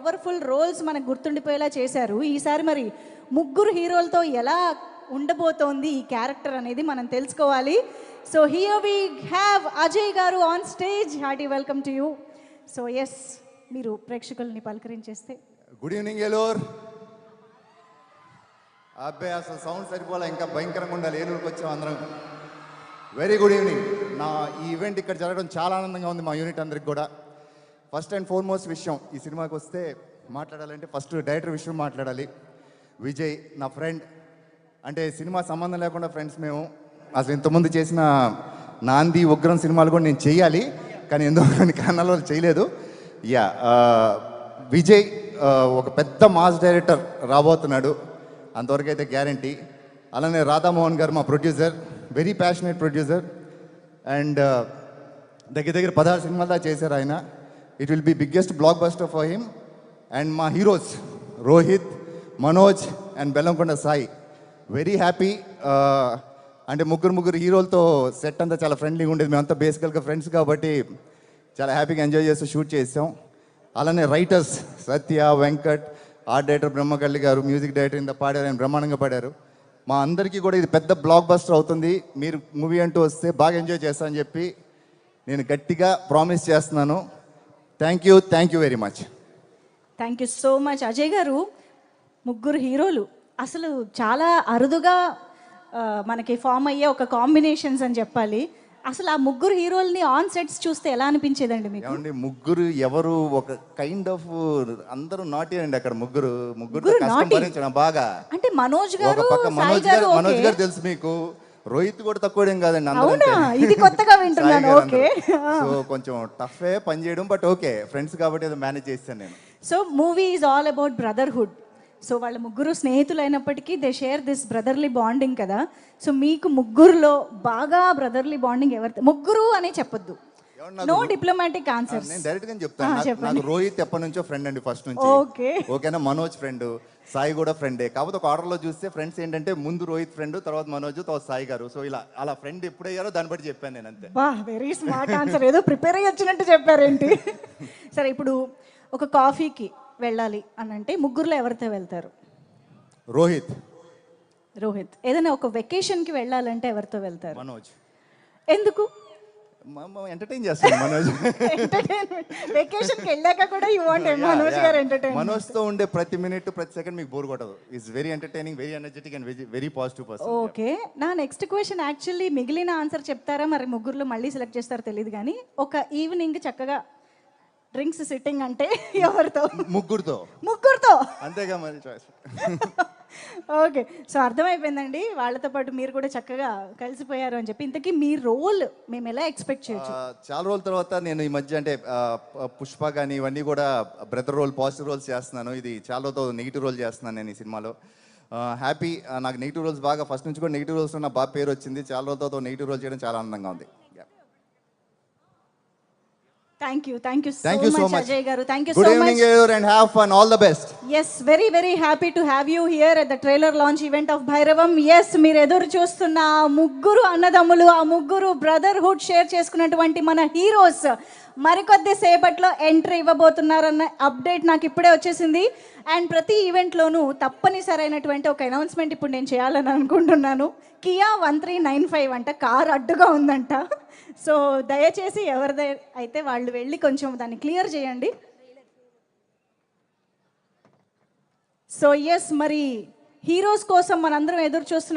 Powerful roles మనకు గుర్తుండిపోయేలా చేశారు. ఈసారి మరి ముగ్గురు హీరోలతో ఎలా ఉండబోతోంది ఈ క్యారెక్టర్ అనేది మనం తెలుసుకోవాలి. So here we have Ajay garu on stage. Hearty welcome to you. So yes, మీరు ప్రేక్షకుల్ని పలకరించేస్తే. Good evening Eluru. అబ్బాయి అసలు సౌండ్ సరిపోలే, ఇంకా భయంకరంగా ఉండాలి. ఏలూరుకి వచ్చాం అందరం. Very good evening. నా ఈ ఈవెంట్ ఇక్కడ జరగడం చాలా ఆనందంగా ఉంది మా యూనిట్ అందరికి కూడా. ఫస్ట్ అండ్ ఫార్మోస్ట్ విషయం, ఈ సినిమాకి వస్తే మాట్లాడాలంటే ఫస్ట్ డైరెక్టర్ విషయం మాట్లాడాలి. విజయ్ నా ఫ్రెండ్, అంటే సినిమా సంబంధం లేకుండా ఫ్రెండ్స్ మేము. అసలు ఇంతకుముందు చేసిన నాంది, ఉగ్రం సినిమాలు కూడా నేను చేయాలి, కానీ ఎందుకు కొన్ని కారణాల వల్ల చేయలేదు. యా, విజయ్ ఒక పెద్ద మాస్ డైరెక్టర్ రాబోతున్నాడు, అంతవరకు అయితే గ్యారంటీ. అలానే రాధామోహన్ గారు మా producer, very passionate producer. And దగ్గర దగ్గర 16 సినిమాలు దా చేశారు ఆయన. It will be biggest blockbuster for him. And మా heroes Rohit, Manoj and Bellamkonda Sai. Very happy. అంటే ముగ్గురు హీరోలతో సెట్ అంతా చాలా ఫ్రెండ్లీగా ఉండేది. మేమంతా బేసికల్గా ఫ్రెండ్స్ కాబట్టి చాలా హ్యాపీగా ఎంజాయ్ చేస్తూ షూట్ చేసాం. అలానే రైటర్స్ సత్య, వెంకట్, ఆర్ట్ డైరెక్టర్ బ్రహ్మకల్లి గారు, మ్యూజిక్ డైరెక్టర్ ఇంత పాడారు, ఆయన బ్రహ్మాండంగా పాడారు. మా అందరికీ కూడా ఇది పెద్ద బ్లాక్ బస్టర్ అవుతుంది. మీరు మూవీ అంటూ వస్తే బాగా ఎంజాయ్ చేస్తానని చెప్పి నేను గట్టిగా ప్రామిస్ చేస్తున్నాను. Thank you very much. Thank you so much Ajay గారు. ముగ్గురు హీరోలు అసలు చాలా అరుదుగా మనకి ఫామ్ అయ్యే ఒక కాంబినేషన్స్ అని చెప్పాలి. అసలు ఆ ముగ్గురు హీరోల్ని ఆన్ సెట్స్ చూస్తే ఎలా అనిపించేదండి మీకు? ఏమండి, ముగ్గురు ఎవరు ఒక కైండ్ ఆఫ్ అందరూ నాటి అండి అక్కడ. ముగ్గురు బాగా. అంటే మనోజ్ గారు, మనోజ్ గారు తెలుసు మీకు. రోహిత్ కూడా తక్కువ ఏం కాదండి. అవునా, ఇది కొత్తగా వింటున్నాను. ఓకే, సో కొంచెం టఫే పని చేయడం, బట్ ఓకే ఫ్రెండ్స్ కాబట్టి ఏదో మేనేజ్ చేస్తాను నేను. So movie is all about brotherhood. So వాళ్ళ ముగ్గురు స్నేహితులు అయినప్పటికీ they share this brotherly bonding కదా. సో మీకు ముగ్గురులో బాగా బ్రదర్లీ బాండింగ్ ఎవరితో? ముగ్గురు అనే చెప్పొద్దు, నో డిప్లొమాటిక్ ఆన్సర్స్. నేను డైరెక్ట్ గా చెప్తాను. నాకు రోహిత్ ఎప్పటి నుంచో ఫ్రెండ్ అండి, ఫస్ట్ నుంచి. ఓకేనా. మనోజ్ ఫ్రెండ్, సాయి కూడా ఫ్రెండే. కాకపోతే ఒక ఆర్డర్ లో చూస్తే ఫ్రెండ్స్ ఏంటంటే ముందు రోహిత్ ఫ్రెండ్, తర్వాత మనోజ్, తర్వాత సాయి గారు. సో ఇలా అలా ఫ్రెండ్ ఎప్పుడయ్యారో దాన్ని బట్టి చెప్పాను నేను, అంతే. Very smart answer. ఏదో ప్రిపేర్ అయ్యి వచ్చినట్టు చెప్పారేంటి? సరే, ఇప్పుడు ఒక కాఫీకి వెళ్ళాలి అని అంటే ముగ్గురులో ఎవరితో వెళ్తారు? రోహిత్. ఏదైనా ఒక వెకేషన్కి వెళ్ళాలంటే ఎవరితో వెళ్తారు? మనోజ్. ఎందుకు? ఎంటర్టైన్ చేస్తాను మనోజ్. వెకేషన్కి వెళ్ళాక కూడా యు వాంట్ మనోజ్ గారు ఎంటర్టైన్. మనోజ్ తో ఉండే ప్రతి మినిట్, ప్రతి సెకండ్ మీకు బోర్ కొట్టదు. Is very entertaining, very energetic and very positive person. Okay, నా నెక్స్ట్ క్వశ్చన్ యాక్చువల్లీ మిగిలిన ఆన్సర్ చెప్తారా మరి ముగ్గురులో మళ్ళీ సెలెక్ట్ చేస్తారో తెలియదు, కానీ ఒక ఈవినింగ్ చక్కగా డ్రింక్స్ సిట్టింగ్ అంటే ఎవరితో? ముగ్గురుతో అంతేగా మరి చాయిస్. Okay, so అర్థమైపోయిందండి. వాళ్ళతో పాటు మీరు కూడా చక్కగా కలిసిపోయారు అని చెప్పి. ఇంతకీ మీ రోల్ మేము ఎలా ఎక్స్పెక్ట్ చేయొచ్చు? చాలా రోజుల తర్వాత నేను ఈ మధ్య అంటే పుష్ప కానీ ఇవన్నీ కూడా బ్రదర్ రోల్, పాజిటివ్ రోల్స్ చేస్తున్నాను. ఇది చాలా రోజుతో నెగిటివ్ రోల్ చేస్తున్నాను నేను ఈ సినిమాలో. హ్యాపీ. నాకు నెగిటివ్ రోల్స్ బాగా ఫస్ట్ నుంచి కూడా నెగిటివ్ రోల్స్ నా బాగా పేరు వచ్చింది. చాలా రోజులతో నెగిటివ్ రోల్ చేయడం చాలా ఆనందంగా ఉంది. Thank you so much Ajay garu. Thank you so much. Good evening and have fun. All the best. Yes, very happy to have you here at the trailer launch event of Bhairavam. Yes, మీరు ఎదురు చూస్తున్న ముగ్గురు అన్నదమ్ములు, ఆ ముగ్గురు brotherhood share చేసుకున్నటువంటి మన heroes మరికొద్ది సేపట్లో ఎంట్రీ ఇవ్వబోతున్నారన్న అప్డేట్ నాకు ఇప్పుడే వచ్చేసింది. అండ్ ప్రతి ఈవెంట్లోనూ తప్పనిసరైనటువంటి ఒక అనౌన్స్మెంట్ ఇప్పుడు నేను చేయాలని అనుకుంటున్నాను. కియా 1395 అంట కార్ అడ్డుగా ఉందంట. సో దయచేసి ఎవరిదై అయితే వాళ్ళు వెళ్ళి కొంచెం దాన్ని క్లియర్ చేయండి. సో ఎస్, మరి హీరోస్ కోసం మనందరం ఎదురు చూస్తున్నాం.